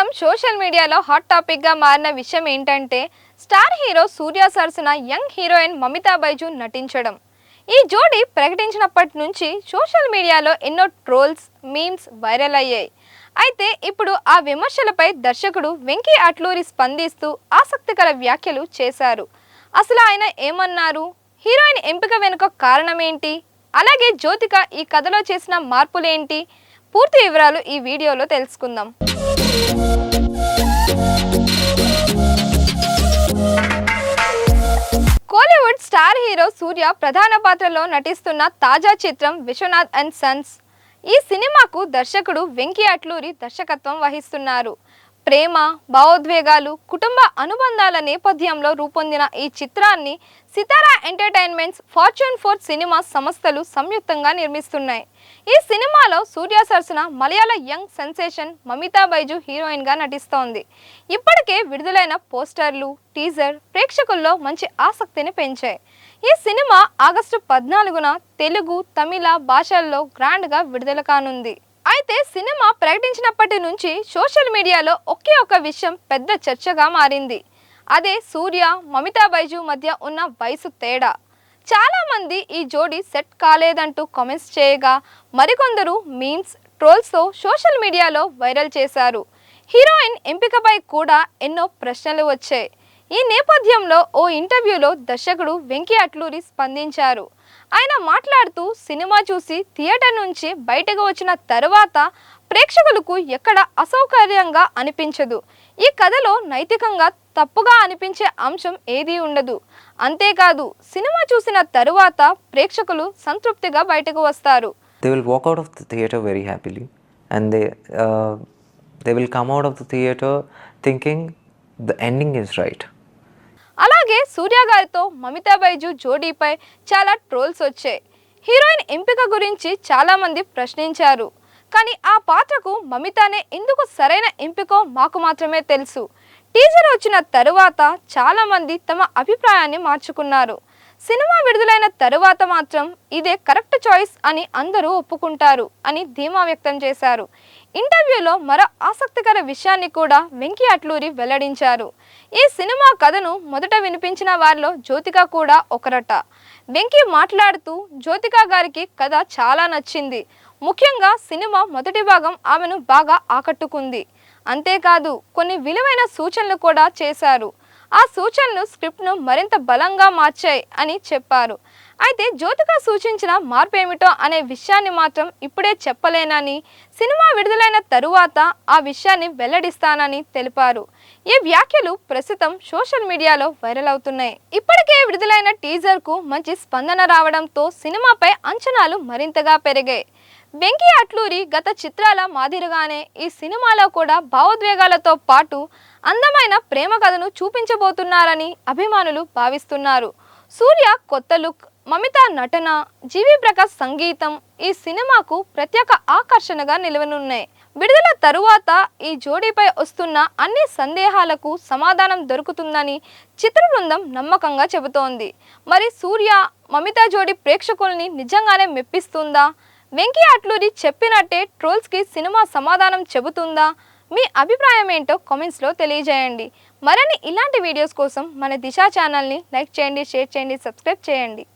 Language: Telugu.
ప్రస్తుతం సోషల్ మీడియాలో హాట్ టాపిక్ గా మారిన విషయం ఏంటంటే స్టార్ హీరో సూర్య సరసన యంగ్ హీరోయిన్ మమితా బైజు నటించడం. ఈ జోడీ ప్రకటించినప్పటి నుంచి సోషల్ మీడియాలో ఎన్నో ట్రోల్స్, మీమ్స్ వైరల్ అయ్యాయి. అయితే ఇప్పుడు ఆ విమర్శలపై దర్శకుడు వెంకీ అట్లూరి స్పందిస్తూ ఆసక్తికర వ్యాఖ్యలు చేశారు. అసలు ఆయన ఏమన్నారు, హీరోయిన్ ఎంపిక వెనుక కారణం ఏంటి, అలాగే జ్యోతిక ఈ కథలో చేసిన మార్పులేంటి, పూర్తి వివరాలు ఈ వీడియోలో తెలుసుకుందాం. కోలీవుడ్ స్టార్ హీరో సూర్య ప్రధాన పాత్రలో నటిస్తున్న తాజా చిత్రం విశ్వనాథ్ అండ్ సన్స్. ఈ సినిమాకు దర్శకుడు వెంకీ అట్లూరి దర్శకత్వం వహిస్తున్నారు. ప్రేమ, భావోద్వేగాలు, కుటుంబ అనుబంధాల నేపథ్యంలో రూపొందిన ఈ చిత్రాన్ని సితారా ఎంటర్టైన్మెంట్స్, ఫార్చ్యూన్ 4 సినిమా సంస్థలు సంయుక్తంగా నిర్మిస్తున్నాయి. ఈ సినిమాలో సూర్య సరసన మలయాళ young sensation Mamitha Baiju heroine గా నటిస్తోంది. ఇప్పటికే విడుదలైన పోస్టర్లు, టీజర్ ప్రేక్షకుల్లో మంచి ఆసక్తిని పెంచాయి. ఈ సినిమా ఆగస్టు 14న తెలుగు, తమిళ భాషల్లో గ్రాండ్ గా విడుదల కానుంది. అయితే సినిమా ప్రకటించినప్పటి నుంచి సోషల్ మీడియాలో ఒకే ఒక విషయం పెద్ద చర్చగా మారింది. అదే సూర్య, మమితా బైజు మధ్య ఉన్న వయసు తేడా. చాలా మంది ఈ జోడీ సెట్ కాలేదంటూ కామెంట్స్ చేయగా, మరికొందరు మీమ్స్, ట్రోల్స్తో సోషల్ మీడియాలో వైరల్ చేశారు. హీరోయిన్ ఎంపికపై కూడా ఎన్నో ప్రశ్నలు వచ్చాయి. ఈ నేపథ్యంలో ఓ ఇంటర్వ్యూలో దర్శకుడు వెంకీ అట్లూరి స్పందించారు. ఆయన మాట్లాడుతూ, సినిమా చూసి థియేటర్ నుంచి బయటకు వచ్చిన తరువాత ప్రేక్షకులకు ఎక్కడ అసౌకర్యంగా అనిపించదు. ఈ కథలో నైతికంగా తప్పుగా అనిపించే అంశం ఏదీ ఉండదు. అంతేకాదు, సినిమా చూసిన తరువాత ప్రేక్షకులు సంతృప్తిగా బయటకు వస్తారు. They will walk out of the theater very happily, and they will come out of the theater thinking the ending is right. అలాగే సూర్య గారితో మమితా బైజు జోడీపై చాలా ట్రోల్స్ వచ్చాయి. హీరోయిన్ ఎంపిక గురించి చాలా మంది ప్రశ్నించారు. కానీ ఆ పాత్రకు మమితానే ఎందుకు సరైన ఎంపికో మాకు మాత్రమే తెలుసు. టీజర్ వచ్చిన తరువాత చాలా మంది తమ అభిప్రాయాన్ని మార్చుకున్నారు. సినిమా విడుదలైన తరువాత మాత్రం ఇదే కరెక్ట్ చాయిస్ అని అందరూ ఒప్పుకుంటారు అని ధీమా వ్యక్తం చేశారు. ఇంటర్వ్యూలో మరో ఆసక్తికర విషయాన్ని కూడా వెంకీ అట్లూరి వెల్లడించారు. ఈ సినిమా కథను మొదట వినిపించిన వారిలో జ్యోతిక కూడా ఒకరట. వెంకీ మాట్లాడుతూ, జ్యోతిక గారికి కథ చాలా నచ్చింది. ముఖ్యంగా సినిమా మొదటి భాగం ఆమెను బాగా ఆకట్టుకుంది. అంతేకాదు, కొన్ని విలువైన సూచనలు కూడా చేశారు. ఆ సూచనలు స్క్రిప్ట్ను మరింత బలంగా మార్చాయి అని చెప్పారు. అయితే జ్యోతిక సూచించిన మార్పు ఏమిటో అనే విషయాన్ని మాత్రం ఇప్పుడే చెప్పలేనని, సినిమా విడుదలైన తరువాత ఆ విషయాన్ని వెల్లడిస్తానని తెలిపారు. ఈ వ్యాఖ్యలు ప్రస్తుతం సోషల్ మీడియాలో వైరల్ అవుతున్నాయి. ఇప్పటికే విడుదలైన టీజర్కు మంచి స్పందన రావడంతో సినిమాపై అంచనాలు మరింతగా పెరిగాయి. వెంకీ అట్లూరి గత చిత్రాల మాదిరిగానే ఈ సినిమాలో కూడా భావోద్వేగాలతో పాటు అందమైన ప్రేమ కథను చూపించబోతున్నారని అభిమానులు భావిస్తున్నారు. సూర్య కొత్త లుక్, మమితా నటన, జీవి ప్రకాష్ సంగీతం ఈ సినిమాకు ప్రత్యేక ఆకర్షణగా నిలవనున్నాయి. విడుదల తరువాత ఈ జోడీపై వస్తున్న అన్ని సందేహాలకు సమాధానం దొరుకుతుందని చిత్ర బృందం నమ్మకంగా చెబుతోంది. మరి సూర్య, మమితా జోడీ ప్రేక్షకుల్ని నిజంగానే మెప్పిస్తుందా? వెంకీ అట్లూరి చెప్పినట్టే ట్రోల్స్కి సినిమా సమాధానం చెబుతుందా? మీ అభిప్రాయం ఏంటో కామెంట్స్లో తెలియజేయండి. మరిన్ని ఇలాంటి వీడియోస్ కోసం మన దిశ ఛానల్ని లైక్ చేయండి, షేర్ చేయండి, సబ్స్క్రైబ్ చేయండి.